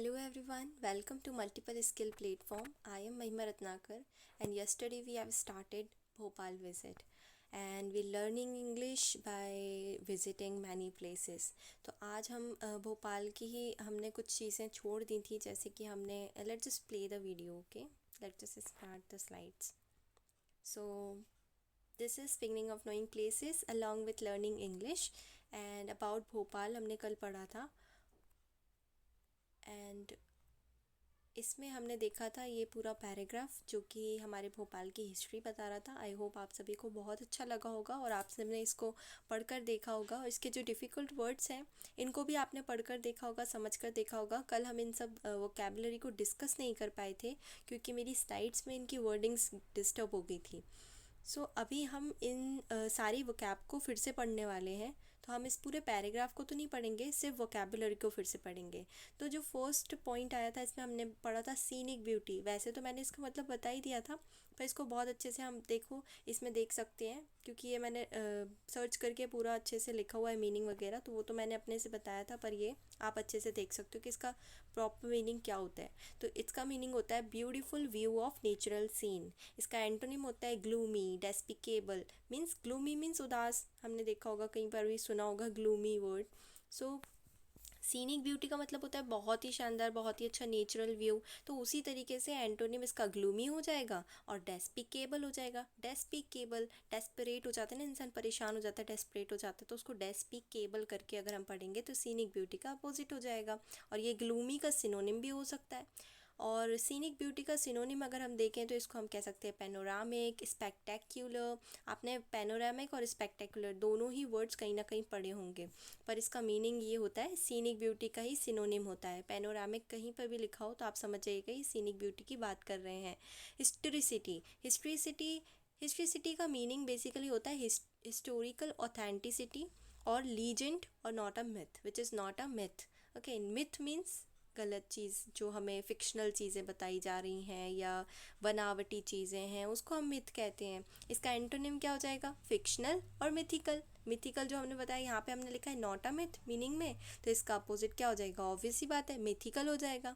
Hello everyone, welcome to Multiple Skill Platform. I am Mahima Ratnakar and yesterday we have started Bhopal visit and we're learning English by visiting many places. तो आज हम भोपाल की ही हमने कुछ चीज़ें छोड़ दी थी, जैसे कि हमने let's just play the video, okay? Let's just start the slides. So this is beginning of knowing places along with learning English and about Bhopal हमने कल पढ़ा था एंड इसमें हमने देखा था ये पूरा पैराग्राफ जो कि हमारे भोपाल की हिस्ट्री बता रहा था। आई होप आप सभी को बहुत अच्छा लगा होगा और आप सबने इसको पढ़कर देखा होगा और इसके जो डिफ़िकल्ट वर्ड्स हैं इनको भी आपने पढ़कर देखा होगा, समझकर देखा होगा। कल हम इन सब वोकैबुलरी को डिस्कस नहीं कर पाए थे क्योंकि मेरी स्लाइड्स में इनकी वर्डिंग्स डिस्टर्ब हो गई थी। सो अभी हम इन सारी वोकैब को फिर से पढ़ने वाले हैं। तो हम इस पूरे पैराग्राफ को तो नहीं पढ़ेंगे, सिर्फ वोकैबुलरी को फिर से पढ़ेंगे। तो जो फर्स्ट पॉइंट आया था इसमें हमने पढ़ा था सीनिक ब्यूटी। वैसे तो मैंने इसका मतलब बता ही दिया था, पर इसको बहुत अच्छे से हम देखो इसमें देख सकते हैं क्योंकि ये मैंने सर्च करके पूरा अच्छे से लिखा हुआ है मीनिंग वगैरह, तो वो तो मैंने अपने से बताया था, पर ये आप अच्छे से देख सकते हो कि इसका प्रॉपर मीनिंग क्या होता है। तो इसका मीनिंग होता है beautiful view of natural scene. इसका एंटोनिम होता है gloomy, despicable. Means gloomy means उदास, हमने देखा होगा कहीं पर भी सुना होगा gloomy word. So scenic beauty का मतलब होता है बहुत ही शानदार, बहुत ही अच्छा नेचुरल व्यू। तो उसी तरीके से एंटोनिम इसका ग्लूमी हो जाएगा और डेस्पिकेबल हो जाएगा। डेस्पिकेबल, डेस्परेट हो जाता है ना इंसान, परेशान हो जाता है, डेस्परेट हो जाता है, तो उसको डेस्पिकेबल करके अगर हम पढ़ेंगे तो सीनिक ब्यूटी का अपोजिट हो जाएगा। और ये ग्लूमी का सिनोनिम भी हो सकता है। और सीनिक ब्यूटी का सिनोनिम अगर हम देखें तो इसको हम कह सकते हैं पैनोरामिक, स्पेक्टेक्युलर। आपने पैनोरामिक और स्पेक्टेकुलर दोनों ही वर्ड्स कहीं ना कहीं पढ़े होंगे, पर इसका मीनिंग ये होता है सीनिक ब्यूटी का ही सिनोनिम होता है। पैनोरामिक कहीं पर भी लिखा हो तो आप समझ जाइएगा ये सीनिक ब्यूटी की बात कर रहे हैं। हिस्ट्रिसिटी, हिस्ट्रिसिटी का मीनिंग बेसिकली होता है हिस्टोरिकल ऑथेंटिसिटी और लीजेंड और not a myth, which is not a myth. Okay, myth means गलत चीज़, जो हमें फिक्शनल चीज़ें बताई जा रही हैं या बनावटी चीज़ें हैं उसको हम मिथ कहते हैं। इसका एंटोनिम क्या हो जाएगा? फिक्शनल और मिथिकल। मिथिकल जो हमने बताया यहाँ पे हमने लिखा है नॉट अ मिथ मीनिंग में, तो इसका अपोजिट क्या हो जाएगा? ऑब्वियस सी बात है, मिथिकल हो जाएगा।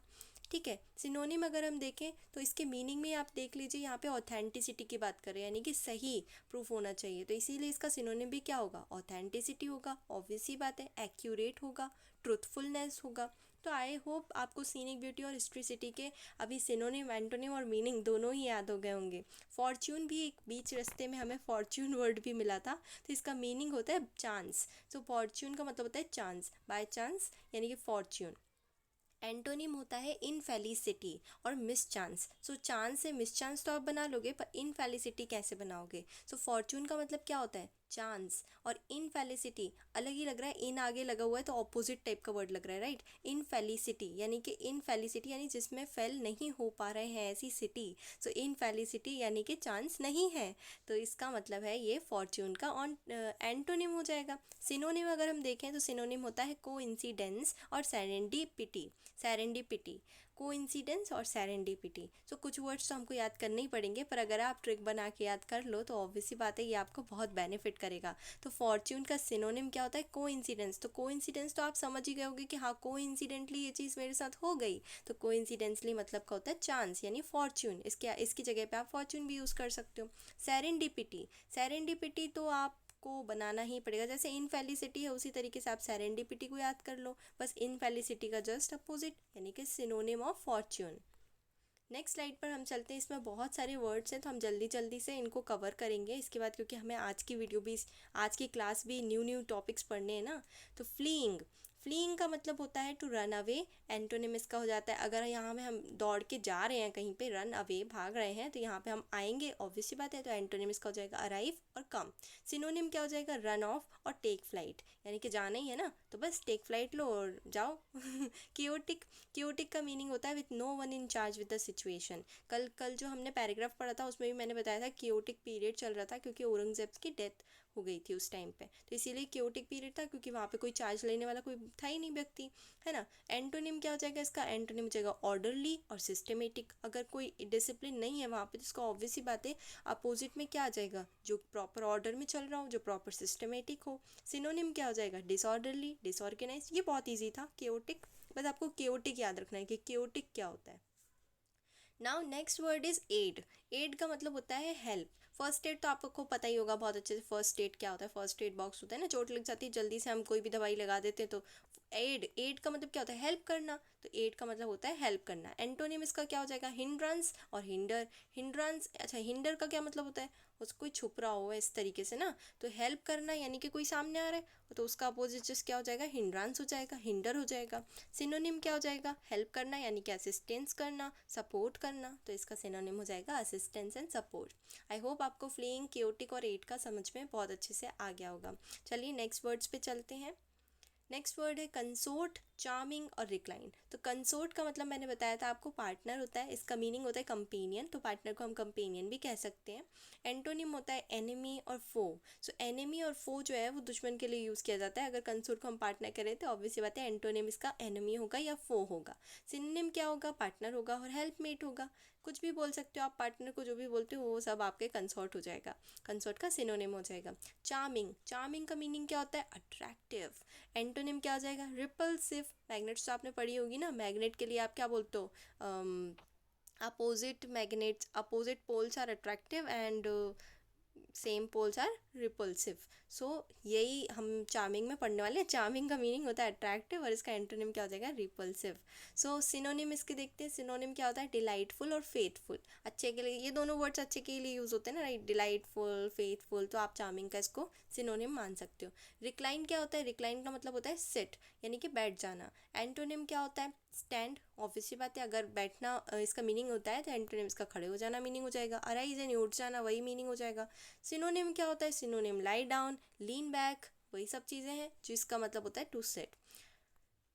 ठीक है, सिनोनिम अगर हम देखें तो इसके मीनिंग में आप देख लीजिए यहाँ पे ऑथेंटिसिटी की बात कर रहे हैं, यानी कि सही प्रूफ होना चाहिए, तो इसीलिए इसका सिनोनिम भी क्या होगा? ऑथेंटिसिटी होगा। ऑब्वियस सी बात है, एक्यूरेट होगा, ट्रुथफुलनेस होगा। तो आई होप आपको सीनिक ब्यूटी और हिस्ट्रिसिटी के अभी सिनोनिम, एंटोनिम और मीनिंग दोनों ही याद हो गए होंगे। फॉर्च्यून भी एक बीच रास्ते में हमें फॉर्च्यून वर्ड भी मिला था, तो इसका मीनिंग होता है चांस। सो फॉर्च्यून का मतलब होता है चांस, बाय चांस, यानी कि फॉर्च्यून। एंटोनिम होता है इनफेलिसिटी और मिस चांस। सो चांस से मिस चांस तो आप बना लोगे, पर इनफेलिसिटी कैसे बनाओगे? सो फॉर्च्यून का मतलब क्या होता है? चांस। और इनफेलिसिटी अलग ही लग रहा है, इन आगे लगा हुआ है तो ऑपोजिट टाइप का वर्ड लग रहा है, राइट? इनफेलिसिटी यानी कि इनफेलिसिटी यानी जिसमें फेल नहीं हो पा रहे हैं ऐसी सिटी। सो इनफेलिसिटी यानी कि चांस नहीं है, तो इसका मतलब है ये फॉर्च्यून का ऑन एंटोनिम हो जाएगा। सिनोनिम अगर हम देखें तो सिनोनिम होता है कोइंसिडेंस और सेरेंडिपिटी। सेरेंडिपिटी, कोइंसिडेंस और सेरेंडिपिटी। सो कुछ वर्ड्स तो हमको याद करने ही पड़ेंगे, पर अगर आप ट्रिक बना के याद कर लो तो ऑब्वियस सी बात है ये आपको बहुत बेनिफिट करेगा। तो फॉर्च्यून का सिनोनिम क्या होता है? कोइंसिडेंस। तो कोइंसिडेंस तो आप समझ ही गए होंगे कि हाँ कोइंसिडेंटली ये चीज़ मेरे साथ हो गई, तो कोइंसिडेंटली मतलब का होता है चांस, यानी फॉर्च्यून। इसकी जगह पे आप फॉर्च्यून भी यूज़ कर सकते हो। सेरेंडिपिटी, सेरेंडिपिटी तो आप को बनाना ही पड़ेगा, जैसे इनफेलिसिटी है उसी तरीके से आप सेरेंडिपिटी को याद कर लो, बस इनफेलिसिटी का जस्ट अपोजिट, यानी कि synonym of Fortune. Next slide पर हम चलते हैं, इसमें बहुत सारे वर्ड्स हैं तो हम जल्दी जल्दी से इनको कवर करेंगे इसके बाद, क्योंकि हमें आज की वीडियो भी, आज की क्लास भी न्यू टॉपिक्स पढ़ने हैं ना। तो फ्लीइंग, फ्लीइंग का मतलब होता है टू रन अवे। एंटोनिम इसका हो जाता है, अगर यहाँ में हम दौड़ के जा रहे हैं कहीं पे, रन अवे भाग रहे हैं, तो यहाँ पे हम आएंगे, ऑब्वियस सी बात है, तो एंटोनिम इसका हो जाएगा अराइव और कम। सिनोनिम क्या हो जाएगा? रन ऑफ और टेक फ्लाइट, यानी कि जाना ही है ना तो बस टेक फ्लाइट लो और जाओ। कियोटिक, कियोटिक का मीनिंग होता है with no one in charge with the situation. कल कल जो हमने पैराग्राफ पढ़ा था उसमें भी मैंने बताया था कियोटिक पीरियड चल रहा था क्योंकि औरंगजेब की डेथ हो गई थी उस टाइम पे, तो इसीलिए कियोटिक पीरियड था क्योंकि वहाँ पे कोई चार्ज लेने वाला कोई था ही नहीं व्यक्ति, है ना। एंटोनिम क्या हो जाएगा इसका? एंटोनिम हो जाएगा ऑर्डरली और सिस्टमेटिक। अगर कोई डिसिप्लिन नहीं है वहाँ पे तो इसका ऑब्वियस सी बात है अपोजिट में क्या आ जाएगा? जो प्रॉपर ऑर्डर में चल रहा हो, जो प्रॉपर सिस्टमेटिक हो। सिनोनिम क्या हो जाएगा? Disorderly, disorganise. ये बहुत ईजी था, केओटिक बस आपको केओटिक याद रखना है कि केओटिक क्या होता है। Now next word is ad. Ad का मतलब होता है हेल्प। फर्स्ट एड तो आपको पता ही होगा बहुत अच्छे से, फर्स्ट एड क्या होता है। फर्स्ट एड बॉक्स होता है ना, चोट लग जाती है जल्दी से हम कोई भी दवाई लगा देते हैं, तो एड, एड का मतलब क्या होता है, हेल्प करना। तो एड का मतलब होता है हेल्प करना। एंटोनिम इसका क्या हो जाएगा, हिंड्रेंस और हिंडर। हिंड्रेंस, अच्छा हिंडर का क्या मतलब होता है, उसको कोई छुप रहा हो इस तरीके से ना। तो हेल्प करना यानी कि कोई सामने आ रहा है, तो उसका अपोजिट जस्ट क्या हो जाएगा, हिंड्रेंस हो जाएगा, हिंडर हो जाएगा। सिनोनिम क्या हो जाएगा, हेल्प करना यानी कि असिस्टेंस करना, सपोर्ट करना, तो इसका सिनोनिम हो जाएगा assistance and support. I hope आपको फ्लेइंग, केओटिक और एड का समझ में बहुत अच्छे से आ गया होगा। चलिए नेक्स्ट वर्ड्स पे चलते हैं। नेक्स्ट वर्ड है कंसोर्ट, चार्मिंग और रिक्लाइन। तो कंसोर्ट का मतलब मैंने बताया था आपको, पार्टनर होता है। इसका मीनिंग होता है कंपेनियन, तो पार्टनर को हम कंपेनियन भी कह सकते हैं। एंटोनिम होता है एनिमी और फो। सो एनिमी और फो जो है वो दुश्मन के लिए यूज़ किया जाता है। अगर कंसोर्ट को हम पार्टनर करें तो ऑब्वियसली बात है एंटोनिम इसका एनिमी होगा या फो होगा। सिनोनिम क्या होगा, पार्टनर होगा और हेल्पमेट होगा। कुछ भी बोल सकते हो आप, पार्टनर को जो भी बोलते हो वो सब आपके कंसोर्ट हो जाएगा, कंसोर्ट का सिनोनिम हो जाएगा। चार्मिंग, चार्मिंग का मीनिंग क्या होता है, अट्रैक्टिव। एंटोनिम क्या आ जाएगा, रिपल्सिव। मैग्नेट्स तो आपने पढ़ी होगी ना, मैग्नेट के लिए आप क्या बोलते हो, opposite magnets, opposite poles are attractive and same poles are repulsive. So यही हम चार्मिंग में पढ़ने वाले हैं। चार्मिंग का मीनिंग होता है अट्रैक्टिव और इसका एंटोनिम क्या हो जाएगा, रिपल्सिव। सो सिनोनिम इसके देखते हैं। सिनोनिम क्या होता है, डिलाइटफुल और फेथफुल। अच्छे के लिए, ये दोनों वर्ड्स अच्छे के लिए यूज़ होते हैं ना, राइट, डिलाइटफुल, फेथफुल, तो आप चार्मिंग का इसको सिनोनिम मान सकते हो। रिक्लाइन क्या होता है, रिक्लाइन का मतलब होता है सिट यानी कि बैठ जाना। एंटोनिम क्या होता है, स्टैंड। ऑब्वियसली बात है, अगर बैठना इसका मीनिंग होता है तो एंटोनिम इसका खड़े हो जाना मीनिंग हो जाएगा। अराइज यानी उठ जाना, वही मीनिंग हो जाएगा। सिनोनिम क्या होता है, synonym lie down, lean back, वही सब चीज़ें हैं जिसका मतलब होता है टू सेट।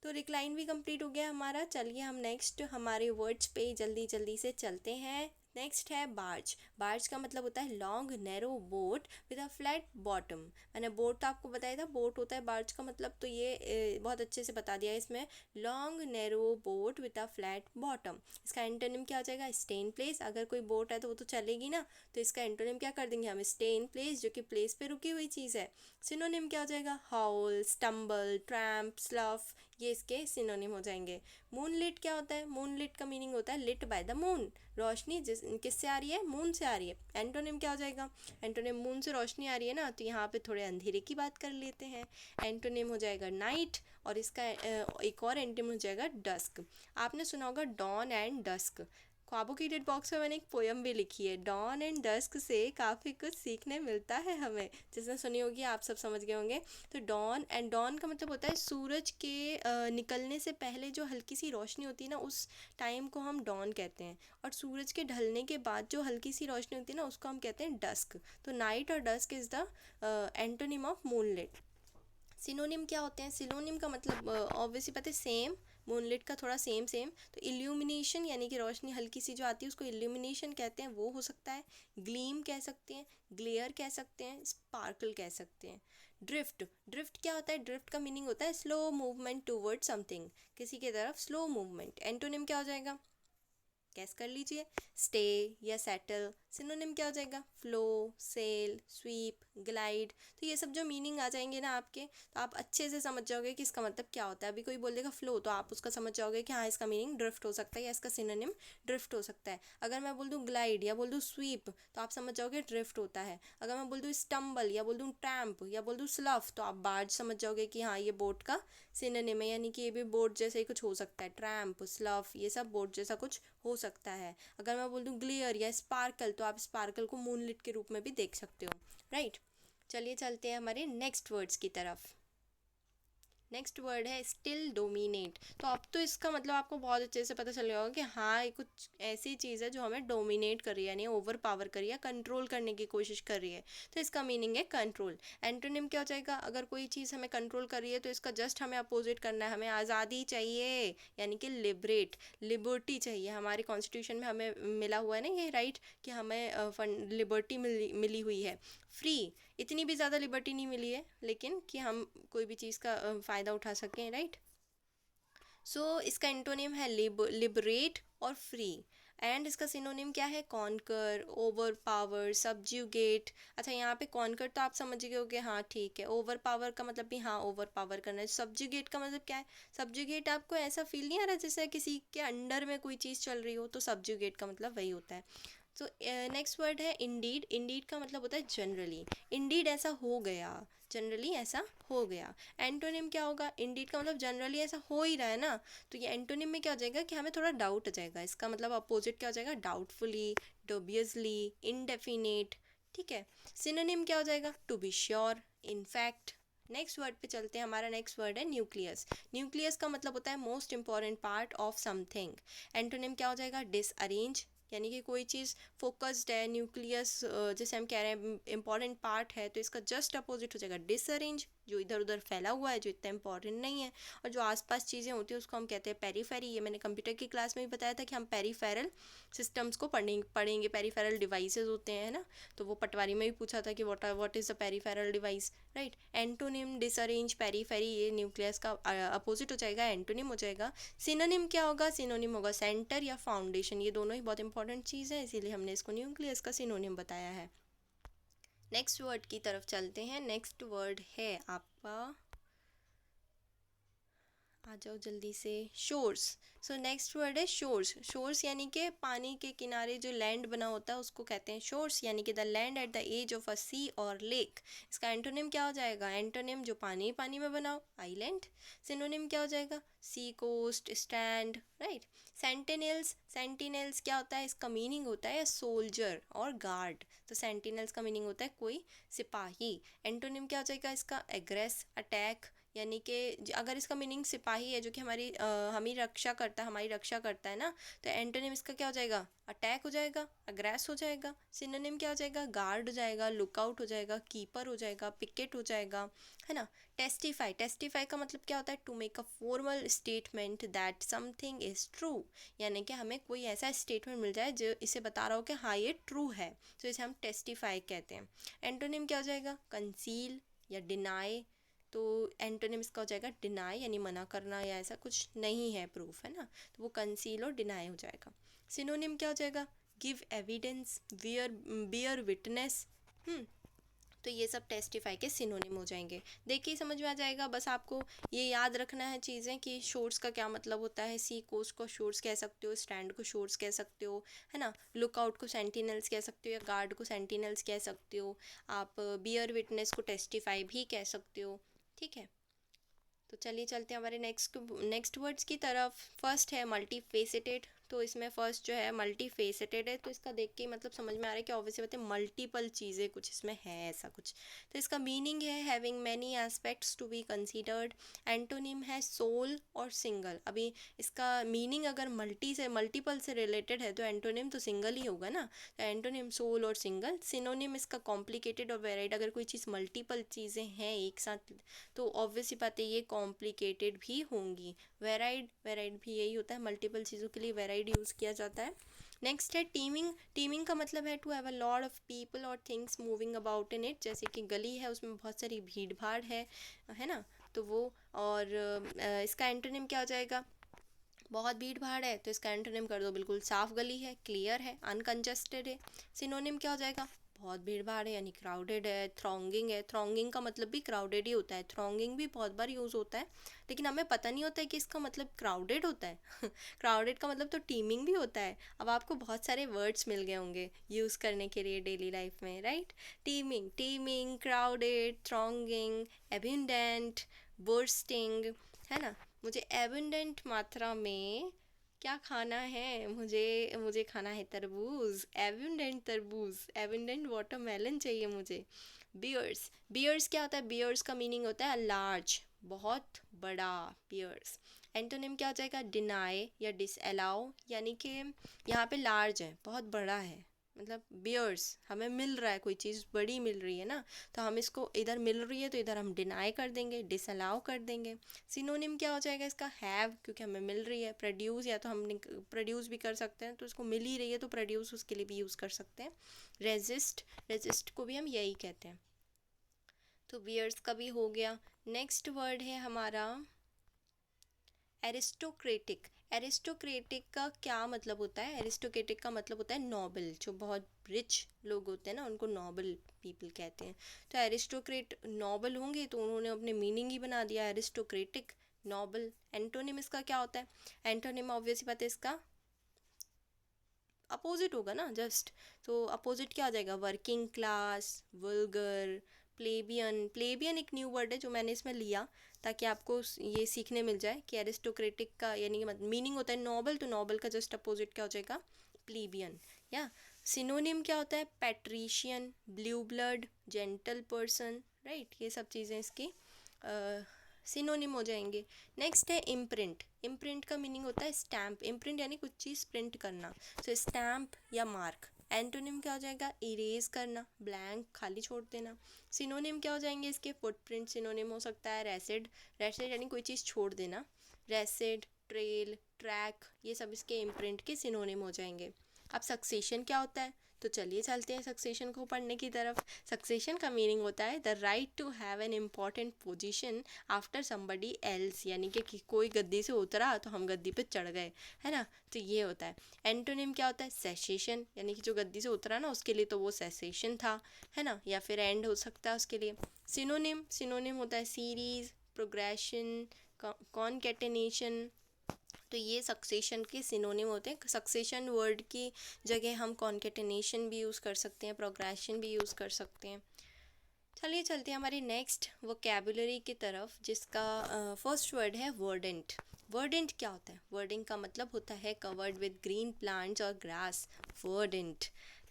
तो रिक्लाइन भी कंप्लीट हो गया हमारा। चलिए हम नेक्स्ट हमारे वर्ड्स पे जल्दी जल्दी से चलते हैं। नेक्स्ट है बार्ज। बार्ज का मतलब होता है long narrow boat with a flat bottom. मैंने बोट तो आपको बताया था, बोट होता है बार्ज का मतलब, तो ये बहुत अच्छे से बता दिया है इसमें। Long narrow boat with a flat bottom. इसका एंटोनिम क्या हो जाएगा, स्टे इन प्लेस। अगर कोई बोट है तो वो तो चलेगी ना, तो इसका एंटोनिम क्या कर देंगे हम, स्टे इन प्लेस, जो कि प्लेस पे रुकी हुई चीज़ है। सिनोनिम क्या हो जाएगा, हाउल, स्टम्बल, ट्रैम्प, स्लफ, ये इसके सिनोनिम हो जाएंगे। मून लिट क्या होता है, मून लिट का मीनिंग होता है लिट बाय द मून, रोशनी जिस किससे आ रही है, मून से आ रही है। एंटोनिम क्या हो जाएगा, एंटोनिम मून से रोशनी आ रही है ना, तो यहाँ पे थोड़े अंधेरे की बात कर लेते हैं। एंटोनिम हो जाएगा नाइट और इसका एक और एंटोनिम हो जाएगा डस्क। आपने सुना होगा डॉन एंड डस्क। ख्वाबों की डेट बॉक्स में मैंने एक पोयम भी लिखी है, डॉन एंड डस्क से काफ़ी कुछ सीखने मिलता है हमें, जिसने सुनी होगी आप सब समझ गए होंगे। तो डॉन एंड डॉन का मतलब होता है सूरज के निकलने से पहले जो हल्की सी रोशनी होती है ना, उस टाइम को हम डॉन कहते हैं। और सूरज के ढलने के बाद जो हल्की सी रोशनी होती है ना, उसको हम कहते हैं डस्क। तो नाइट और dusk is the antonym of moonlit. Synonym क्या होते हैं, सिनोनिम का मतलब ऑब्वियसली पता है सेम, मूनलिट का थोड़ा सेम सेम। तो इल्यूमिनेशन यानी कि रोशनी हल्की सी जो आती है उसको इल्यूमिनेशन कहते हैं, वो हो सकता है। ग्लीम कह सकते हैं, ग्लेयर कह सकते हैं, स्पार्कल कह सकते हैं। ड्रिफ्ट, ड्रिफ्ट क्या होता है, ड्रिफ्ट का मीनिंग होता है स्लो मूवमेंट टूवर्ड समथिंग, किसी की तरफ स्लो मूवमेंट। एंटोनिम क्या हो जाएगा, गैस कर लीजिए, स्टे या सेटल। सिनोनिम क्या हो जाएगा, फ्लो, सेल, स्वीप, ग्लाइड। तो ये सब जो मीनिंग आ जाएंगे ना आपके, तो आप अच्छे से समझ जाओगे कि इसका मतलब क्या होता है। अभी कोई बोल देगा फ्लो, तो आप उसका समझ जाओगे कि हाँ इसका मीनिंग ड्रिफ्ट हो सकता है या इसका सिनोनिम ड्रिफ्ट हो सकता है। अगर मैं बोल दूँ ग्लाइड या बोल दूँ स्वीप, तो आप समझ जाओगे ड्रिफ्ट होता है। अगर मैं बोल दूँ स्टम्बल या बोल दूँ ट्रैम्प या बोल दूँ स्लफ, तो आप बार्ज समझ जाओगे कि हाँ ये बोट का सिनोनिम है, यानी कि ये भी बोट जैसा ही कुछ हो सकता है। ट्रैम्प, स्लफ, ये सब बोट जैसा कुछ हो सकता है। अगर मैं बोल दूँ ग्लियर या स्पार्कल, तो आप स्पार्कल को मूनलिट के रूप में भी देख सकते हो, राइट। चलिए चलते हैं हमारे नेक्स्ट वर्ड्स की तरफ। नेक्स्ट वर्ड है स्टिल डोमिनेट। तो अब तो इसका मतलब आपको बहुत अच्छे से पता चल गया होगा कि हाँ ये कुछ ऐसी चीज़ है जो हमें डोमिनेट कर रही है, यानी ओवर पावर कर रही है, कंट्रोल करने की कोशिश कर रही है। तो इसका मीनिंग है कंट्रोल। एंटोनिम क्या हो जाएगा, अगर कोई चीज़ हमें कंट्रोल कर रही है तो इसका जस्ट हमें अपोजिट करना है, हमें आज़ादी चाहिए यानी कि लिबरेट, लिबर्टी चाहिए। हमारे कॉन्स्टिट्यूशन में हमें मिला हुआ है ना ये राइट, कि हमें लिबर्टी मिली हुई है। फ्री, इतनी भी ज़्यादा लिबर्टी नहीं मिली है लेकिन कि हम कोई भी चीज़ का फ़ायदा उठा सकें, राइट। सो इसका एंटोनिम है लिबरेट और फ्री। एंड इसका सिनोनिम क्या है? Conquer, overpower, subjugate. अच्छा, यहाँ पे कॉन्कर तो आप समझ गए होगे, हाँ ठीक है। ओवर पावर का मतलब भी हाँ ओवर पावर करना है। सबज्यूगेट का मतलब क्या है? सबज्यूगेट आपको ऐसा फील नहीं आ रहा जैसे किसी के अंडर में कोई चीज़ चल रही हो, तो सबज्यूगेट का मतलब वही होता है। तो नेक्स्ट वर्ड है इंडीड। इंडीड का मतलब होता है जनरली। इंडीड ऐसा हो गया, जनरली ऐसा हो गया। एंटोनिम क्या होगा? इंडीड का मतलब जनरली ऐसा हो ही रहा है ना, तो ये एंटोनिम में क्या हो जाएगा कि हमें थोड़ा डाउट हो जाएगा। इसका मतलब अपोजिट क्या हो जाएगा? Doubtfully, dubiously, indefinite. ठीक है। सिनोनिम क्या हो जाएगा? To be sure, in fact. Next word पे चलते हैं। हमारा नेक्स्ट वर्ड है न्यूक्लियस। न्यूक्लियस का मतलब होता है most important part of something. Antonym क्या हो जाएगा? डिसअरेंज, यानी कि कोई चीज़ फोकस्ड है। न्यूक्लियस जैसे हम कह रहे हैं इंपॉर्टेंट पार्ट है, तो इसका जस्ट अपोजिट हो जाएगा डिसअरेंज, जो इधर उधर फैला हुआ है, जो इतना इंपॉर्टेंट नहीं है। और जो आसपास चीज़ें होती हैं उसको हम कहते हैं पेरीफेरी। ये मैंने कंप्यूटर की क्लास में भी बताया था कि हम पेरीफेरल सिस्टम्स को पढ़ेंगे। पेरीफेरल डिवाइसेस होते हैं, है ना। तो वो पटवारी में भी पूछा था कि what is the peripheral device, right. Antonym disarrange, periphery, ये न्यूक्लियस का अपोजिट हो जाएगा, एंटोनिम हो जाएगा। सिनोनिम क्या होगा? सिनोनिम होगा सेंटर या फाउंडेशन। ये दोनों ही बहुत इंपॉर्टेंट चीज़ है, इसीलिए हमने इसको न्यूक्लियस का सिनोनिम बताया है। नेक्स्ट वर्ड की तरफ चलते हैं। नेक्स्ट वर्ड है आपका, आ जाओ जल्दी से, शोर्स। सो नेक्स्ट वर्ड है शोर्स। शोर्स यानी कि पानी के किनारे जो लैंड बना होता है उसको कहते हैं शोर्स, यानी कि the land at the edge of a sea or lake. इसका एंटोनिम क्या हो जाएगा? एंटोनिम जो पानी पानी में बना हो, आइलैंड। सिनोनिम क्या हो जाएगा? Sea coast, strand, right. Sentinels. Sentinels क्या होता है? इसका मीनिंग होता है सोल्जर और गार्ड। तो सेंटिनल्स का मीनिंग होता है कोई सिपाही। एंटोनिम क्या हो जाएगा इसका? एग्रेस, अटैक, यानी कि अगर इसका मीनिंग सिपाही है जो कि हमारी रक्षा करता है ना, तो एंटोनिम इसका क्या हो जाएगा? अटैक हो जाएगा, अग्रेस हो जाएगा। सिनोनिम क्या हो जाएगा? गार्ड हो जाएगा, लुकआउट हो जाएगा, कीपर हो जाएगा, पिकेट हो जाएगा, है ना। टेस्टिफाई। टेस्टिफाई का मतलब क्या होता है? To make a formal statement that something is true, यानी कि हमें कोई ऐसा स्टेटमेंट मिल जाए जो इसे बता रहा हो कि हाँ ये ट्रू है, तो इसे हम टेस्टिफाई कहते हैं। एंटोनिम क्या हो जाएगा? कंसील या डिनाई। तो एंटोनिम इसका हो जाएगा डिनाई, यानी मना करना या ऐसा कुछ नहीं है प्रूफ, है ना, तो वो कंसील और डिनाई हो जाएगा। सिनोनिम क्या हो जाएगा? Give evidence, bear witness. तो ये सब टेस्टिफाई के सिनोनिम हो जाएंगे। देखिए समझ में आ जाएगा। बस आपको ये याद रखना है चीज़ें कि शोर्स का क्या मतलब होता है। सी कोस्ट को शोर्स कह सकते हो, स्टैंड को शोर्स कह सकते हो, है ना। लुकआउट को सेंटिनल्स कह सकते हो या गार्ड को सेंटिनल्स कह सकते हो। आप बियर विटनेस को टेस्टिफाई भी कह सकते हो। ठीक है, तो चलिए चलते हैं हमारे नेक्स्ट वर्ड्स की तरफ। फर्स्ट है मल्टी फेसेटेड। तो इसमें फर्स्ट जो है मल्टी फेसेटेड है, तो इसका देख के मतलब समझ में आ रहा है कि ऑब्वियसली बात है मल्टीपल चीज़ें कुछ इसमें है, ऐसा कुछ। तो इसका मीनिंग है having many aspects to be considered. Antonym है सोल और सिंगल। अभी इसका मीनिंग अगर मल्टीपल से रिलेटेड है तो एंटोनिम तो सिंगल ही होगा ना। तो एंटोनिम सोल और सिंगल। सिनोनिम इसका कॉम्प्लिकेटेड और वेराइड। अगर कोई चीज़ मल्टीपल चीज़ें हैं एक साथ तो ऑब्वियसली बात है ये कॉम्प्लिकेटेड भी होंगी। वेराइड भी यही होता है, मल्टीपल चीज़ों के लिए वेराइड यूज़ किया जाता है। नेक्स्ट है टीमिंग। टीमिंग का मतलब है to have a lot of people or things moving about in it. जैसे कि गली है उसमें बहुत सारी भीड़ भाड़ है ना, तो वो। और इसका एंटोनिम क्या हो जाएगा? बहुत भीड़ भाड़ है तो इसका एंटोनिम कर दो बिल्कुल साफ गली है, क्लियर है, अनकंजस्टेड है। सिनोनिम क्या हो जाएगा? बहुत भीड़ भाड़ है यानी क्राउडेड है, थ्रॉन्गिंग है। थ्रॉन्गिंग का मतलब भी क्राउडेड ही होता है। थ्रॉन्गिंग भी बहुत बार यूज़ होता है, लेकिन हमें पता नहीं होता है कि इसका मतलब क्राउडेड होता है। क्राउडेड का मतलब तो टीमिंग भी होता है। अब आपको बहुत सारे वर्ड्स मिल गए होंगे यूज़ करने के लिए डेली लाइफ में, right. Teeming, crowded, thronging, abundant, bursting, है ना। मुझे एबंडेंट मात्रा में क्या खाना है? मुझे खाना है तरबूज, एबंडेंट तरबूज, एबंडेंट वाटरमेलन चाहिए मुझे। बियर्स क्या होता है? बियर्स का मीनिंग होता है लार्ज, बहुत बड़ा, बियर्स। एंटोनिम क्या हो जाएगा? डिनाई या डिसअलाउ, यानी कि यहाँ पे लार्ज है, बहुत बड़ा है, मतलब बियर्स हमें मिल रहा है, कोई चीज़ बड़ी मिल रही है ना, तो हम इसको इधर मिल रही है तो इधर हम डिनाई कर देंगे, डिसअलाउ कर देंगे। सिनोनिम क्या हो जाएगा इसका? हैव, क्योंकि हमें मिल रही है। प्रोड्यूस, या तो हम प्रोड्यूस भी कर सकते हैं, तो इसको मिल ही रही है तो प्रोड्यूस उसके लिए भी यूज़ कर सकते हैं। रेजिस्ट को भी हम यही कहते हैं। तो बियर्स का भी हो गया। नेक्स्ट वर्ड है हमारा एरिस्टोक्रेटिक। एरिस्टोक्रेटिक का क्या मतलब होता है? एरिस्टोक्रेटिक का मतलब होता है नोबल। जो बहुत रिच लोग होते हैं ना, उनको नोबल पीपल कहते हैं। तो एरिस्टोक्रेट नोबल होंगे तो उन्होंने अपने मीनिंग ही बना दिया एरिस्टोक्रेटिक, नोबल। एंटोनिम इसका क्या होता है? एंटोनिम ऑब्वियसली बात है इसका अपोजिट होगा ना, जस्ट। तो अपोजिट क्या आ जाएगा? Working class, vulgar, plebeian. Plebeian एक न्यू वर्ड है जो मैंने इसमें लिया ताकि आपको ये सीखने मिल जाए कि एरिस्टोक्रेटिक का यानी कि मीनिंग होता है नोबल, तो नोबल का जस्ट अपोजिट क्या हो जाएगा? प्लीबियन। या सिनोनिम क्या होता है? Patrician, blue blood, gentle person, right. ये सब चीज़ें इसकी सिनोनिम हो जाएंगे। नेक्स्ट है इम्प्रिंट। इम्प्रिंट का मीनिंग होता है स्टैम्प। इम्प्रिंट यानी कुछ चीज़ प्रिंट करना, तो स्टैम्प या मार्क। एंटोनिम क्या हो जाएगा? इरेज करना, ब्लैंक, खाली छोड़ देना। सिनोनिम क्या हो जाएंगे इसके? फुटप्रिंट सिनोनिम हो सकता है। रेसिड, रेसिड यानी कोई चीज़ छोड़ देना। रेसिड, ट्रेल, ट्रैक, ये सब इसके इम्प्रिंट के सिनोनिम हो जाएंगे। अब सक्सेशन क्या होता है? तो चलिए चलते हैं सक्सेशन को पढ़ने की तरफ। सक्सेशन का मीनिंग होता है the right to have an important position after somebody else, यानी कि कोई गद्दी से उतरा तो हम गद्दी पे चढ़ गए, है ना। तो ये होता है। एंटोनिम क्या होता है? सेसेशन, यानी कि जो गद्दी से उतरा ना उसके लिए तो वो सेसेशन था, है ना, या फिर एंड हो सकता है उसके लिए। सिनोनिम, सिनोनिम होता है सीरीज, प्रोग्रेशन, कॉन्केटेनेशन। तो ये सक्सेशन के सिनोनिम होते हैं। सक्सेशन वर्ड की जगह हम कॉन्केटेनेशन भी यूज़ कर सकते हैं, प्रोग्रेशन भी यूज़ कर सकते हैं। चलिए चलते हैं हमारी नेक्स्ट वोकैबुलरी की तरफ, जिसका फर्स्ट वर्ड है वर्डेंट। वर्डेंट क्या होता है? वर्डिंग का मतलब होता है कवर्ड विद ग्रीन प्लांट्स और ग्रास, वर्डेंट।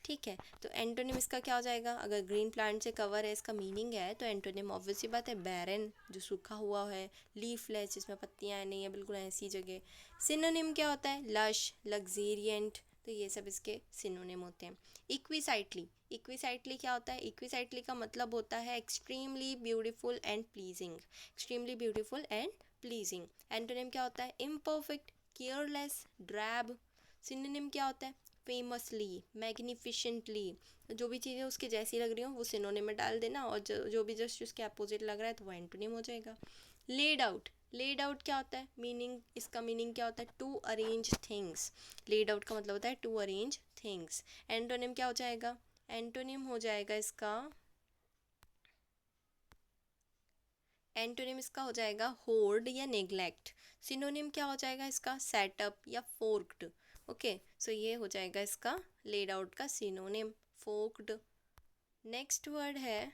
ठीक है, तो एंटोनिम इसका क्या हो जाएगा? अगर ग्रीन प्लांट से कवर है इसका मीनिंग है, तो एंटोनिम ऑब्वियसली बात है बैरन, जो सूखा हुआ है, लीफलेस जिसमें पत्तियाँ नहीं है, बिल्कुल ऐसी जगह। सिनोनिम क्या होता है? लश, लग्जेरियंट। तो ये सब इसके सिनोनिम होते हैं। इक्विसाइटली, इक्विसाइटली क्या होता है? इक्विसाइटली का मतलब होता है extremely beautiful and pleasing, extremely beautiful and pleasing. Antonym क्या होता है? Imperfect, careless, drab. सिनोनिम क्या होता है? फेमसली, मैग्निफिशेंटली। जो भी चीज़ें उसके जैसी लग रही हो वो सिनोनिम में डाल देना, और जो भी जस्ट उसके अपोजिट लग रहा है तो वो एंटोनिम हो जाएगा। लेड आउट, लेड आउट क्या होता है? मीनिंग, इसका मीनिंग क्या होता है? To arrange things. Laid out का मतलब होता है टू अरेंज थिंग्स। एंटोनिम क्या हो जाएगा? एंटोनिम हो जाएगा इसका, एंटोनिम इसका हो जाएगा होर्ड या नेग्लेक्ट। सिनोनिम क्या हो जाएगा इसका? सेटअप या फोर्क्ड। ओके, सो ये हो जाएगा इसका लेड आउट का सिनोनिम, फोर्क्ड। नेक्स्ट वर्ड है,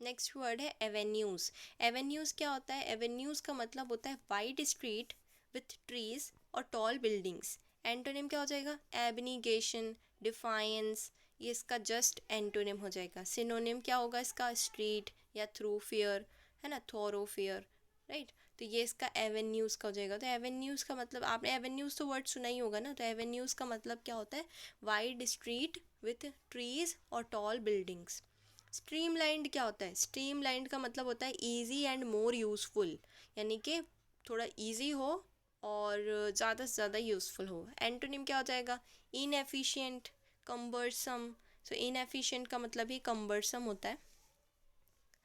नेक्स्ट वर्ड है एवेन्यूज़। एवेन्यूज़ क्या होता है? एवेन्यूज़ का मतलब होता है वाइड स्ट्रीट विथ ट्रीज और टॉल बिल्डिंग्स। एंटोनिम क्या हो जाएगा? Abnegation, defines. ये इसका जस्ट एंटोनिम हो जाएगा। सिनोनिम क्या होगा इसका? स्ट्रीट या थ्रूफेयर, है ना, थोरोफेयर, राइट। तो ये इसका एवेन्यूज़ का हो जाएगा। तो एवेन्यूज़ का मतलब, आपने एवेन्यूज़ तो वर्ड सुना ही होगा ना। तो एवेन्यूज़ का मतलब क्या होता है? वाइड स्ट्रीट विथ ट्रीज और टॉल बिल्डिंग्स। स्ट्रीमलाइंड क्या होता है? स्ट्रीमलाइंड का मतलब होता है ईजी एंड मोर यूज़फुल, यानी कि थोड़ा ईजी हो और ज़्यादा से ज़्यादा यूज़फुल हो। एंटोनिम क्या हो जाएगा? Inefficient, cumbersome. सो इनएफिशिएंट का मतलब ही कम्बरसम होता है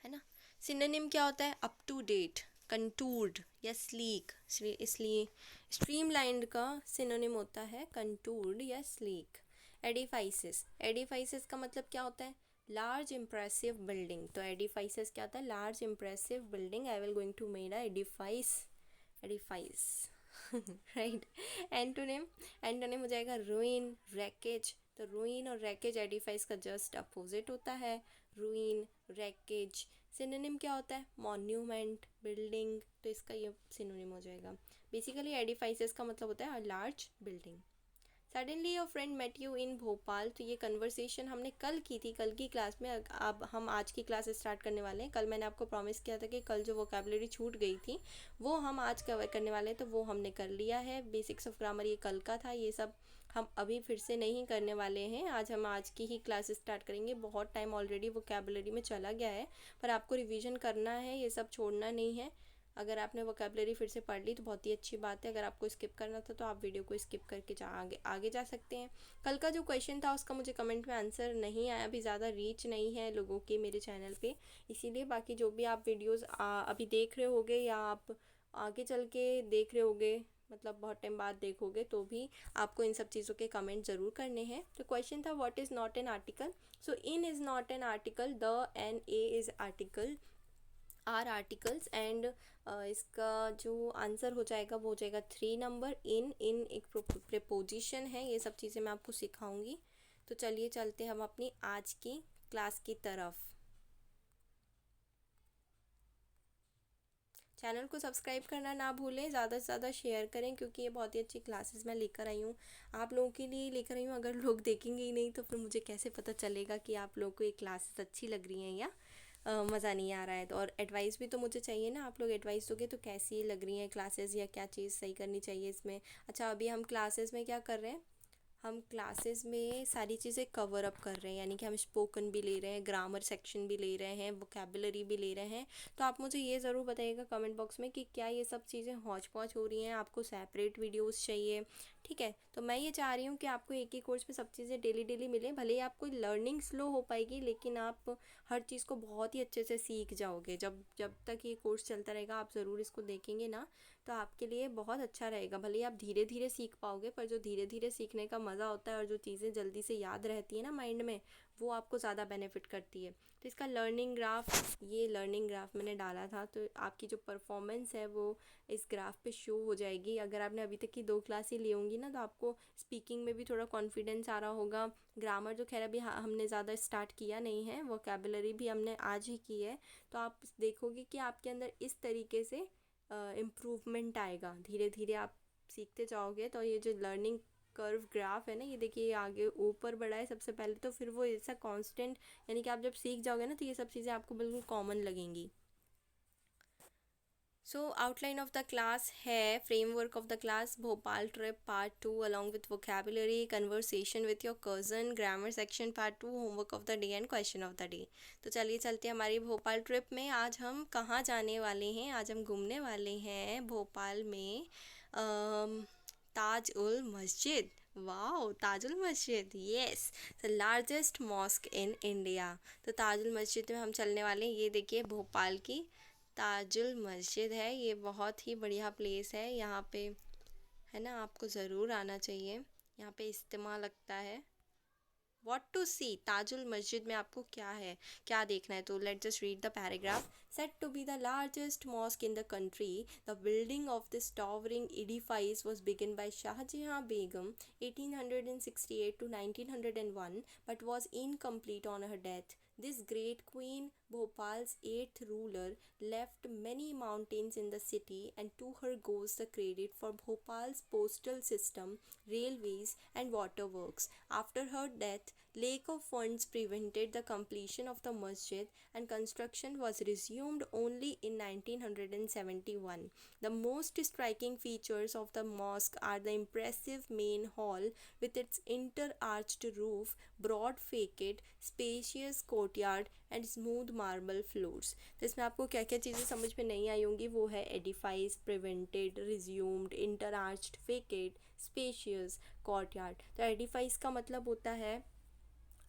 ना। सिनोनिम क्या होता है? अप टू डेट, कंटूर्ड या स्लीक। इसलिए स्ट्रीमलाइंड का सिनोनिम होता है कंटूर्ड या स्लीक। एडिफाइसेस, एडिफाइसेस का मतलब क्या होता है? Large impressive building. तो एडिफाइसेस क्या होता है? Large impressive building. I will going to made a edifice, edifice right. Antonym, antonym हो जाएगा रुइन, रैकेज। तो रुइन और रैकेज एडिफाइस का जस्ट अपोजिट होता है, रुइन, रैकेज। सिनोनिम क्या होता है? Monument, building. तो इसका ये सिनोनिम हो जाएगा। बेसिकली एडिफाइसेस का मतलब होता है large building. Suddenly your friend met you in Bhopal. तो ये कन्वर्सेशन हमने कल की थी, कल की क्लास में। अब हम आज की क्लास स्टार्ट करने वाले हैं। कल मैंने आपको प्रॉमिस किया था कि कल जो वोकैबुलरी छूट गई थी वो हम आज कवर करने वाले हैं, तो वो हमने कर लिया है। बेसिक्स ऑफ ग्रामर ये कल का था, ये सब हम अभी फिर से नहीं करने वाले हैं। आज हम आज की ही क्लास स्टार्ट करेंगे। बहुत टाइम ऑलरेडी वोकैबुलरी में चला गया है, पर आपको रिवीजन करना है, ये सब छोड़ना नहीं है। अगर आपने वोकैबुलरी फिर से पढ़ ली तो बहुत ही अच्छी बात है। अगर आपको स्किप करना था तो आप वीडियो को स्किप करके आगे जा सकते हैं। कल का जो क्वेश्चन था उसका मुझे कमेंट में आंसर नहीं आया, अभी ज़्यादा रीच नहीं है लोगों की मेरे चैनल पे, इसीलिए। बाकी जो भी आप वीडियोस अभी देख रहे होगे या आप आगे चल के देख रहे होगे मतलब बहुत टाइम बाद देखोगे तो भी आपको इन सब चीज़ों के कमेंट ज़रूर करने हैं। तो क्वेश्चन था what is not an article. So in is not an article, the an a is article, are articles and इसका जो आंसर हो जाएगा वो हो जाएगा 3 नंबर। इन एक प्रेपोजिशन है। ये सब चीज़ें मैं आपको सिखाऊंगी। तो चलिए चलते हम अपनी आज की क्लास की तरफ। चैनल को सब्सक्राइब करना ना भूलें, ज़्यादा से ज़्यादा शेयर करें क्योंकि ये बहुत ही अच्छी क्लासेस मैं लेकर आई हूँ, आप लोगों के लिए लेकर आई हूँ। अगर लोग देखेंगे ही नहीं तो फिर मुझे कैसे पता चलेगा कि आप लोगों को ये क्लासेस अच्छी लग रही हैं या मज़ा नहीं आ रहा है। तो और एडवाइस भी तो मुझे चाहिए ना, आप लोग एडवाइस दोगे तो कैसी लग रही हैं क्लासेस या क्या चीज़ सही करनी चाहिए इसमें। अच्छा, अभी हम क्लासेस में क्या कर रहे हैं, हम क्लासेस में सारी चीज़ें कवर अप कर रहे हैं, यानी कि हम स्पोकन भी ले रहे हैं, ग्रामर सेक्शन भी ले रहे हैं, वोकेबलरी भी ले रहे हैं। तो आप मुझे ये ज़रूर बताइएगा कमेंट बॉक्स में कि क्या ये सब चीज़ें हौच पौच हो रही हैं, आपको सेपरेट वीडियोस चाहिए। ठीक है, तो मैं ये चाह रही हूँ कि आपको एक ही कोर्स में सब चीज़ें डेली डेली मिलें। भले ही आपको लर्निंग स्लो हो पाएगी लेकिन आप हर चीज़ को बहुत ही अच्छे से सीख जाओगे। जब जब तक ये कोर्स चलता रहेगा आप ज़रूर इसको देखेंगे ना, तो आपके लिए बहुत अच्छा रहेगा। भले ही आप धीरे धीरे सीख पाओगे पर जो धीरे धीरे सीखने का मज़ा होता है और जो चीज़ें जल्दी से याद रहती है ना माइंड में, वो आपको ज़्यादा बेनिफिट करती है। तो इसका लर्निंग ग्राफ, ये लर्निंग ग्राफ मैंने डाला था, तो आपकी जो परफॉर्मेंस है वो इस ग्राफ पे शो हो जाएगी। अगर आपने अभी तक की 2 क्लास ही ली होंगी ना तो आपको स्पीकिंग में भी थोड़ा कॉन्फिडेंस आ रहा होगा। ग्रामर तो खैर अभी हमने ज़्यादा स्टार्ट किया नहीं है, वोकेबलरी भी हमने आज ही की है। तो आप देखोगे कि आपके अंदर इस तरीके से इम्प्रूवमेंट आएगा। धीरे धीरे आप सीखते जाओगे तो ये जो लर्निंग कर्व ग्राफ है ना, ये देखिए ये आगे ऊपर बढ़ा है सबसे पहले, तो फिर वो ऐसा कांस्टेंट, यानी कि आप जब सीख जाओगे ना तो ये सब चीज़ें आपको बिल्कुल कॉमन लगेंगी। So outline of the class है, framework of the class, Bhopal trip part 2 along with vocabulary, conversation with your cousin, grammar section part 2, homework of the day and question of the day. तो चलिए चलते हैं हमारी Bhopal trip में। आज हम कहाँ जाने वाले हैं, आज हम घूमने वाले हैं भोपाल में ताज उल मस्जिद। Wow, Tajul Masjid, yes, the largest mosque in India. तो ताजुल मस्जिद में हम चलने वाले हैं। ये देखिए भोपाल की ताजुल मस्जिद है, ये बहुत ही बढ़िया प्लेस है। यहाँ पे है ना, आपको ज़रूर आना चाहिए। यहाँ पे इज्तिमा लगता है। वॉट टू सी, ताजुल मस्जिद में आपको क्या है, क्या देखना है, तो let just read the paragraph. Set to be the largest mosque in the country, the building of this towering edifice was begun by Shahjahan Begum 1868 to 1901 but was incomplete on her death. This great queen, Bhopal's eighth ruler, left many mountains in the city, and to her goes the credit for Bhopal's postal system, railways, and waterworks. After her death, lack of funds prevented the completion of the masjid, and construction was resumed only in 1971. The most striking features of the mosque are the impressive main hall with its inter-arched roof, broad facade, spacious courtyard, and smooth marble floors. तो इसमें आपको क्या क्या चीज़ें समझ में नहीं आई होंगी, वो है edifice, prevented, resumed, interarched, facade, spacious, courtyard. तो एडिफाइस का मतलब होता है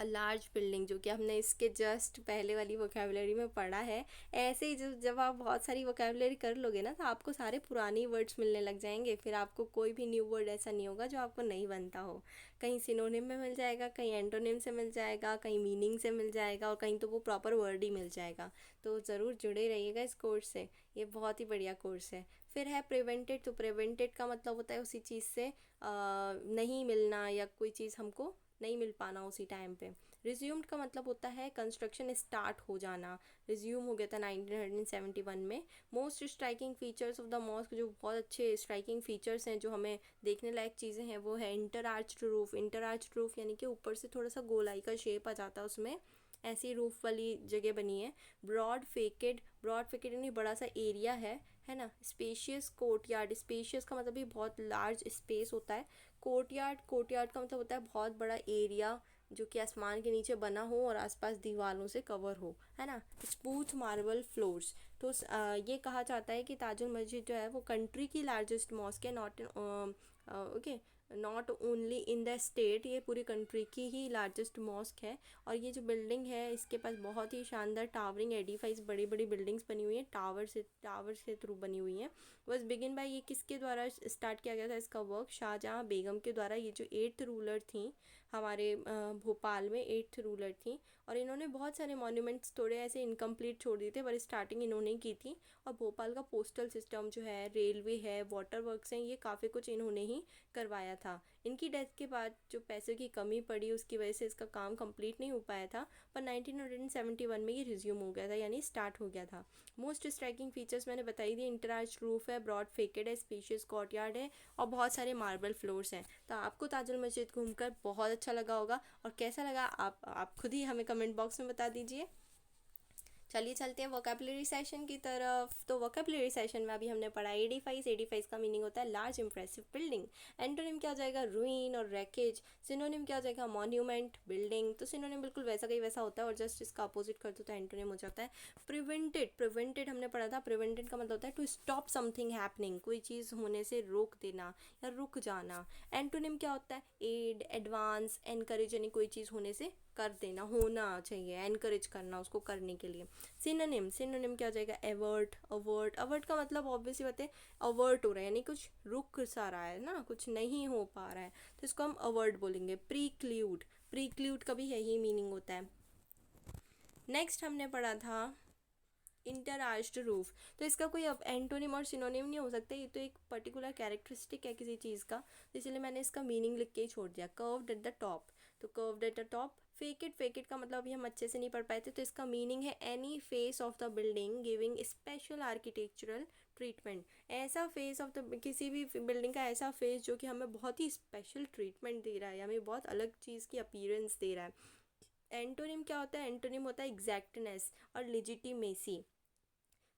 अ लार्ज बिल्डिंग, जो कि हमने इसके जस्ट पहले वाली वोकेबलरी में पढ़ा है। ऐसे ही जब आप बहुत सारी वोकेबलरी कर लोगे ना तो आपको सारे पुराने वर्ड्स मिलने लग जाएंगे, फिर आपको कोई भी न्यू वर्ड ऐसा नहीं होगा जो आपको नहीं बनता हो। कहीं सिनोनिम में मिल जाएगा, कहीं एंटोनिम से मिल जाएगा, कहीं मीनिंग से मिल जाएगा और कहीं तो वो प्रॉपर वर्ड ही मिल जाएगा। तो ज़रूर जुड़े रहिएगा इस कोर्स से, ये बहुत ही बढ़िया कोर्स है। फिर है प्रिवेंटेड, तो प्रिवेंटेड का मतलब होता है उसी चीज़ से नहीं मिलना या कोई चीज़ हमको नहीं मिल पाना उसी टाइम पे। रिज्यूम्ड का मतलब होता है कंस्ट्रक्शन स्टार्ट हो जाना, रिज्यूम हो गया था 1971 में। Most striking features of the mosque, जो बहुत अच्छे स्ट्राइकिंग फीचर्स हैं जो हमें देखने लायक चीज़ें हैं, वो है inter arched roof. Inter arched roof यानी कि ऊपर से थोड़ा सा गोलाई का शेप आ जाता है उसमें, ऐसी रूफ वाली जगह बनी है। ब्रॉड फेकेड, ब्रॉड फेकेड यानी बड़ा सा एरिया है ना। स्पेशियस कोर्टयार्ड, स्पेशियस का मतलब भी बहुत लार्ज स्पेस होता है। कोर्टयार्ड, कोर्टयार्ड का मतलब होता है बहुत बड़ा एरिया जो कि आसमान के नीचे बना हो और आसपास दीवारों से कवर हो, है ना। स्मूथ मार्बल फ्लोर्स, तो ये कहा जाता है कि ताजुल मस्जिद जो है वो कंट्री की लार्जेस्ट मॉस्क है, not okay, not only in the state, ये पूरी कंट्री की ही लार्जेस्ट मॉस्क है। और ये जो बिल्डिंग है इसके पास बहुत ही शानदार टावरिंग एडिफाइस, बड़ी बड़ी बिल्डिंग्स बनी हुई हैं, टावर से थ्रू बनी हुई हैं। वॉज बिगिन बाय, ये किसके द्वारा स्टार्ट किया गया था इसका वर्क? शाहजहाँ बेगम के द्वारा। ये जो 8th रूलर थी हमारे भोपाल में, 8th रूलर थी। और इन्होंने बहुत सारे मॉन्यूमेंट्स थोड़े ऐसे इनकम्प्लीट छोड़ दिए थे, पर स्टार्टिंग इन्होंने की थी। और भोपाल का पोस्टल सिस्टम जो है, रेलवे है, वाटर वर्क्स हैं, ये काफ़ी कुछ इन्होंने ही करवाया था। इनकी डेथ के बाद जो पैसों की कमी पड़ी उसकी वजह से इसका काम कंप्लीट नहीं हो पाया था, पर 1971 में ये रिज्यूम हो गया था, यानी स्टार्ट हो गया था। मोस्ट स्ट्राइकिंग फीचर्स मैंने बताई दी, इंटरआर्च रूफ है, ब्रॉड फेकेड है, स्पेशियस कोर्टयार्ड है और बहुत सारे मार्बल फ्लोर्स हैं। तो आपको ताजुल मस्जिद घूमकर बहुत अच्छा लगा होगा, और कैसा लगा आप खुद ही हमें कमेंट बॉक्स में बता दीजिए। चलिए चलते हैं वोकेबलरी सेशन की तरफ। तो वोकेबलरी सेशन में अभी हमने पढ़ा एडिफाइस। एडिफाइस का मीनिंग होता है लार्ज इंप्रेसिव बिल्डिंग। एंटोनिम क्या हो जाएगा? रूइन और रैकेज। सिनोनिम क्या हो जाएगा? Monument, building. तो सिनोनिम बिल्कुल वैसा का ही वैसा होता है, और जस्ट इसका अपोजिट कर दो तो एंटोनिम हो जाता है प्रिवेंटेड। प्रिवेंटेड हमने पढ़ा था, प्रिवेंटेड का मतलब होता है टू स्टॉप समथिंग हैपनिंग, कोई चीज़ होने से रोक देना या रुक जाना। एंटोनिम क्या होता है? एड, एडवांस, एनकरेज, यानी कोई चीज़ होने से कर देना, होना चाहिए, एनकरेज करना उसको करने के लिए। सिनोनिम, सिनोनिम क्या हो जाएगा? Avert, avert. अवर्ट का मतलब ऑब्वियसली बात है अवर्ट हो रहा है, यानी कुछ रुक सा रहा है ना, कुछ नहीं हो पा रहा है, तो इसको हम अवर्ट बोलेंगे। प्रीक्ल्यूड, प्रीक्ल्यूड का भी यही मीनिंग होता है। नेक्स्ट हमने पढ़ा था इंटरआर्च्ड रूफ। तो इसका कोई अब एंटोनिम और सिनोनिम नहीं हो सकता, ये तो एक पर्टिकुलर कैरेक्टरिस्टिक है किसी चीज़ का, तो इसलिए मैंने इसका मीनिंग लिख के ही छोड़ दिया। कर्व्ड एट द टॉप, तो कर्व्ड एट द टॉप। फेकेड, फेकेड का मतलब अभी हम अच्छे से नहीं पढ़ पाए थे, तो इसका मीनिंग है any face of the building giving special architectural treatment. ऐसा फेस ऑफ द, किसी भी बिल्डिंग का ऐसा फेस जो कि हमें बहुत ही स्पेशल ट्रीटमेंट दे रहा है, हमें बहुत अलग चीज़ की अपीयरेंस दे रहा है। एंटोनिम क्या होता है? एंटोनिम होता है एग्जैक्टनेस और लिजिटिमेसी।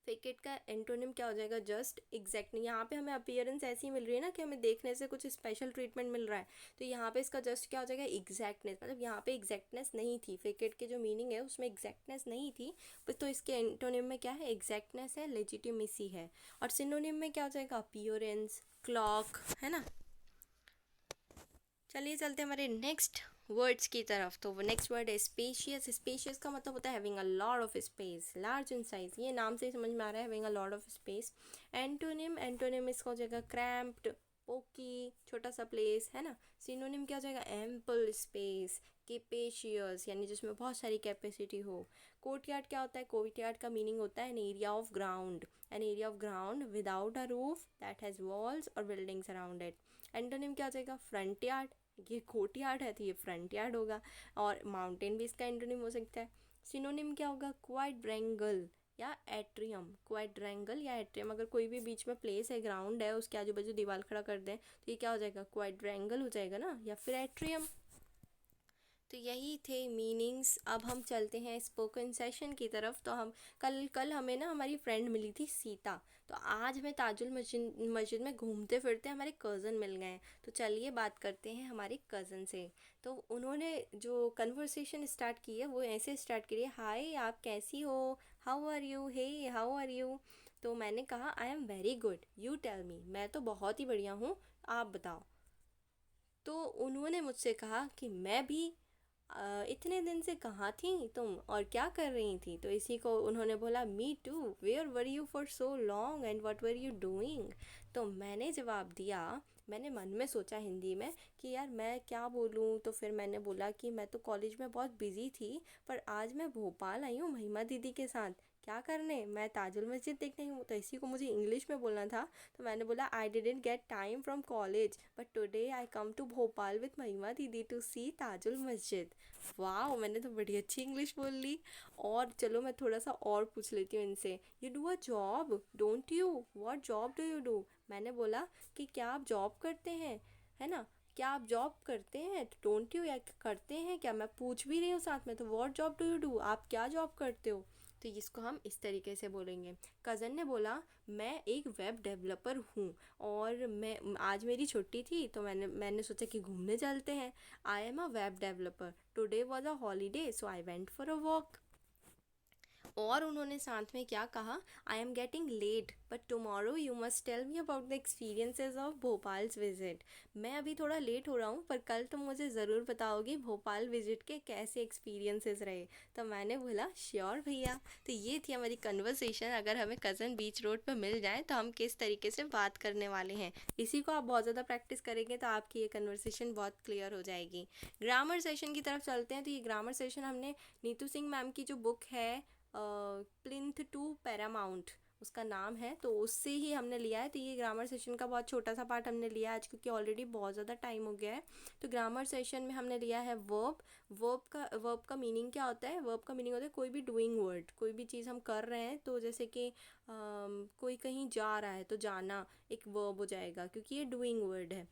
फेकेट का एंटोनिम क्या हो जाएगा? Just exact. यहाँ पे हमें अपीयरेंस ऐसी मिल रही है ना कि हमें देखने से कुछ स्पेशल ट्रीटमेंट मिल रहा है, तो यहाँ पे इसका जस्ट क्या हो जाएगा? एग्जैक्टनेस। मतलब यहाँ पे एग्जैक्टनेस नहीं थी, फेकेट के जो मीनिंग है उसमें एग्जैक्टनेस नहीं थी, पर तो इसके एंटोनिम में क्या है? एग्जैक्टनेस है, लेजिटिमेसी है। और सिनोनिम में क्या हो जाएगा? अपीयरेंस, क्लॉक, है ना। चलिए चलते हैं हमारे नेक्स्ट वर्ड्स की तरफ। तो वो नेक्स्ट वर्ड है स्पेशियस। स्पेशियस का मतलब होता है having a lot of space, large in size. ये नाम से ही समझ में आ रहा है, having a lot of space. Antonym, antonym इसका हो जाएगा क्रैम्प्ड, पोकी, छोटा सा प्लेस, है ना। सिनोनिम क्या हो जाएगा? एम्पल स्पेस, केपेशियस, यानी जिसमें बहुत सारी कैपेसिटी हो। कोर्टयार्ड क्या होता है? कोर्टयार्ड का मीनिंग होता है an area of ground, an area of ground without a roof that has walls और बिल्डिंग्स अराउंड इट। एंटोनिम क्या हो जाएगा? फ्रंट यार्ड, ये कोर्ट यार्ड है तो ये फ्रंट यार्ड होगा। और माउंटेन भी इसका एंटोनिम हो सकता है। सिनोनिम क्या होगा? क्वाड्रेंगल या एट्रियम। क्वाड्रेंगल या एट्रियम, अगर कोई भी बीच में प्लेस है, ग्राउंड है, उसके आजू बाजू दीवार खड़ा कर दें तो ये क्या हो जाएगा? क्वाड्रेंगल हो जाएगा ना, या फिर एट्रियम। तो यही थे मीनिंग्स। अब हम चलते हैं स्पोकन सेशन की तरफ। तो हम कल कल हमें ना हमारी फ्रेंड मिली थी सीता, तो आज हमें ताजुल मस्जिद में घूमते फिरते हमारे कज़न मिल गए हैं। तो चलिए बात करते हैं हमारे कज़न से। तो उन्होंने जो कन्वर्सेशन स्टार्ट की है वो ऐसे स्टार्ट करी है, हाय आप कैसी हो, how are you, hey how are you. तो मैंने कहा I am very good, you tell me, मैं तो बहुत ही बढ़िया हूँ, आप बताओ। तो उन्होंने मुझसे कहा कि मैं भी इतने दिन से कहाँ थी तुम और क्या कर रही थी। तो इसी को उन्होंने बोला, me too, where were you for so long and what were you doing. तो मैंने जवाब दिया, मैंने मन में सोचा हिंदी में कि यार मैं क्या बोलूँ, तो फिर मैंने बोला कि मैं तो कॉलेज में बहुत बिज़ी थी, पर आज मैं भोपाल आई हूँ महिमा दीदी के साथ। क्या करने? मैं ताजुल मस्जिद देखने हूँ। तो इसी को मुझे इंग्लिश में बोलना था, तो मैंने बोला I didn't get time from college but today I come to Bhopal with Mahima didi to सी ताजुल मस्जिद। वाह, मैंने तो बड़ी अच्छी इंग्लिश बोल ली। और चलो मैं थोड़ा सा और पूछ लेती हूँ इनसे, you do a job don't you, what job do you do. मैंने बोला कि क्या आप जॉब करते हैं, है ना, क्या आप जॉब करते हैं, तो डोंट यू या करते हैं क्या, मैं पूछ भी रही हूँ साथ में, तो what job do you do, आप क्या जॉब करते हो। तो इसको हम इस तरीके से बोलेंगे। कज़न ने बोला, मैं एक वेब डेवलपर हूँ और मैं आज मेरी छुट्टी थी तो मैंने सोचा कि घूमने चलते हैं। I am a web developer, today was a holiday so I went for a walk. और उन्होंने साथ में क्या कहा, I am getting late but tomorrow you must tell me about the experiences of Bhopal's visit. मैं अभी थोड़ा लेट हो रहा हूँ पर कल तुम मुझे ज़रूर बताओगी भोपाल विजिट के कैसे एक्सपीरियंसेस रहे। तो मैंने बोला श्योर भैया। तो ये थी हमारी कन्वर्सेशन, अगर हमें कज़न बीच रोड पर मिल जाए तो हम किस तरीके से बात करने वाले हैं। इसी को आप बहुत ज़्यादा प्रैक्टिस करेंगे तो आपकी ये कन्वर्सेशन बहुत क्लियर हो जाएगी। ग्रामर सेशन की तरफ चलते हैं। तो ये ग्रामर सेशन हमने नीतू सिंह मैम की जो बुक है प्लिंथ टू पैरामाउंट उसका नाम है, तो उससे ही हमने लिया है। तो ये ग्रामर सेशन का बहुत छोटा सा पार्ट हमने लिया है आज, क्योंकि ऑलरेडी बहुत ज़्यादा टाइम हो गया है। तो ग्रामर सेशन में हमने लिया है वर्ब का मीनिंग क्या होता है। वर्ब का मीनिंग होता है कोई भी डूइंग वर्ड, कोई भी चीज़ हम कर रहे हैं। तो जैसे कि कोई कहीं जा रहा है तो जाना एक वर्ब हो जाएगा, क्योंकि ये डूइंग वर्ड है।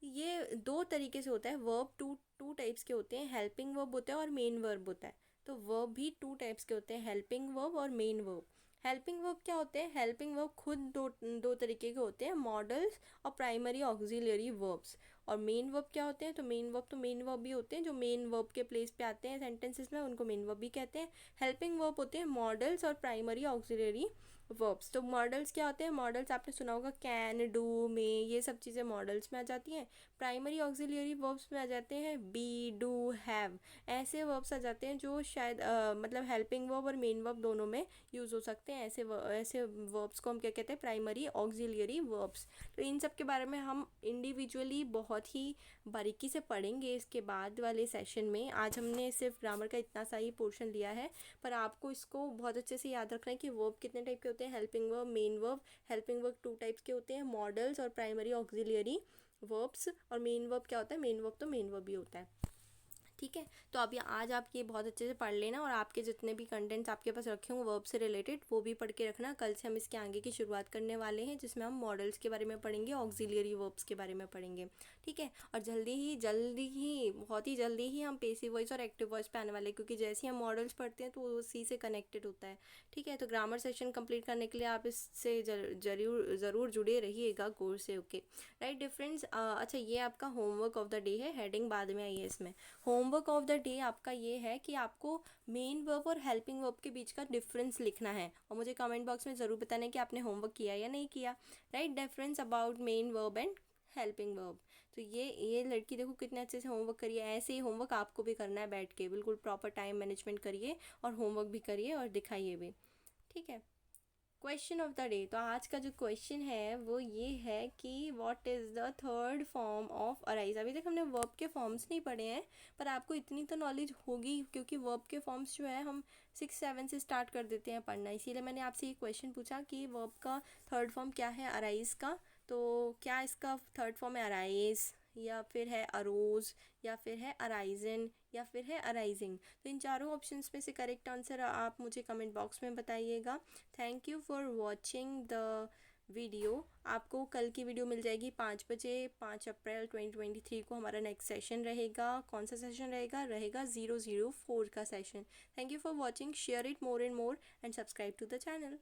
ये दो तरीके से होता है वर्ब, टू टू टाइप्स के होते हैं, हेल्पिंग वर्ब होता है और मेन वर्ब होता है। तो वर्ब भी टू टाइप्स के होते हैं, हेल्पिंग वर्ब और मेन वर्ब। हेल्पिंग वर्ब क्या होते हैं, हेल्पिंग वर्ब खुद दो दो तरीके के होते हैं, मॉडल्स और प्राइमरी ऑक्सिलरी वर्ब्स। और मेन वर्ब क्या होते हैं, तो मेन वर्ब भी होते हैं जो मेन वर्ब के प्लेस पे आते हैं सेंटेंसेस में, उनको मेन वर्ब भी कहते हैं। हेल्पिंग वर्ब होते हैं मॉडल्स और प्राइमरी ऑक्सिलरी वर्ब्स। तो मॉडल्स क्या होते हैं, मॉडल्स आपने सुना होगा कैन, डू, मे, ये सब चीज़ें मॉडल्स में आ जाती हैं। प्राइमरी ऑक्सिलरी वर्ब्स में आ जाते हैं बी, डू, हैव। ऐसे वर्ब्स आ जाते हैं जो शायद मतलब हेल्पिंग वर्ब और मेन वर्ब दोनों में यूज़ हो सकते हैं। ऐसे वर्ब्स को हम क्या कहते हैं, प्राइमरी ऑक्सिलरी वर्ब्स। तो इन सब के बारे में हम इंडिविजुअली बहुत ही बारीकी से पढ़ेंगे इसके बाद वाले सेशन में। आज हमने सिर्फ ग्रामर का इतना सा ही पोर्शन लिया है, पर आपको इसको बहुत अच्छे से याद रखना है कि वर्ब कितने टाइप के होते हैं, helping verb, main verb. Helping verb two types के होते हैं, मॉडल्स और प्राइमरी ऑक्सिलरी वर्ब्स। और मेन वर्ब क्या होता है, मेन वर्ब तो मेन वर्ब ही होता है। ठीक है, तो अभी आज आप ये बहुत अच्छे से पढ़ लेना, और आपके जितने भी कंटेंट्स आपके पास रखे होंगे वर्ब से रिलेटेड वो भी पढ़ के रखना। कल से हम इसके आगे की शुरुआत करने वाले हैं, जिसमें हम मॉडल्स के बारे में पढ़ेंगे, ऑक्सिलरी वर्ब्स के बारे में पढ़ेंगे। ठीक है, और बहुत ही जल्दी ही हम पेसिव वॉइस और एक्टिव वॉइस पे आने वाले हैं, क्योंकि जैसे ही हम मॉडल्स पढ़ते हैं तो वो उसी से कनेक्टेड होता है। ठीक है, तो ग्रामर सेशन कंप्लीट करने के लिए आप इससे ज़रूर जुड़े रहिएगा कोर्स से। Okay right difference. अच्छा, ये आपका होमवर्क ऑफ द डे है, हेडिंग बाद में आई है इसमें। होमवर्क ऑफ द डे आपका ये है कि आपको मेन वर्ब और हेल्पिंग वर्ब के बीच का डिफरेंस लिखना है, और मुझे कमेंट बॉक्स में ज़रूर बताना है कि आपने होमवर्क किया या नहीं किया। Right, difference about main verb and helping verb. तो ये लड़की देखो कितने अच्छे से होमवर्क करिए। ऐसे ही होमवर्क आपको भी करना है, बैठ के बिल्कुल प्रॉपर टाइम मैनेजमेंट करिए और होमवर्क भी करिए और दिखाइए भी। ठीक है, क्वेश्चन ऑफ द डे। तो आज का जो क्वेश्चन है वो ये है कि what is the third form of arise. अभी तक हमने वर्ब के फॉर्म्स नहीं पढ़े हैं, पर आपको इतनी तो नॉलेज होगी, क्योंकि वर्ब के फॉर्म्स जो है हम 6-7 से स्टार्ट कर देते हैं पढ़ना। इसीलिए मैंने आपसे ये क्वेश्चन पूछा कि वर्ब का थर्ड फॉर्म क्या है अराइज का। तो क्या इसका थर्ड फॉर्म है अराइज, या फिर है अरोज, या फिर है अराइजन, या फिर है अराइजिंग। तो इन चारों ऑप्शंस में से करेक्ट आंसर आप मुझे कमेंट बॉक्स में बताइएगा। Thank you for watching the video. आपको कल की वीडियो मिल जाएगी 5 बजे, 5 अप्रैल 2023 को हमारा नेक्स्ट सेशन रहेगा। कौन सा सेशन रहेगा 004 का session. Thank you for watching, share it more and more and subscribe to the channel.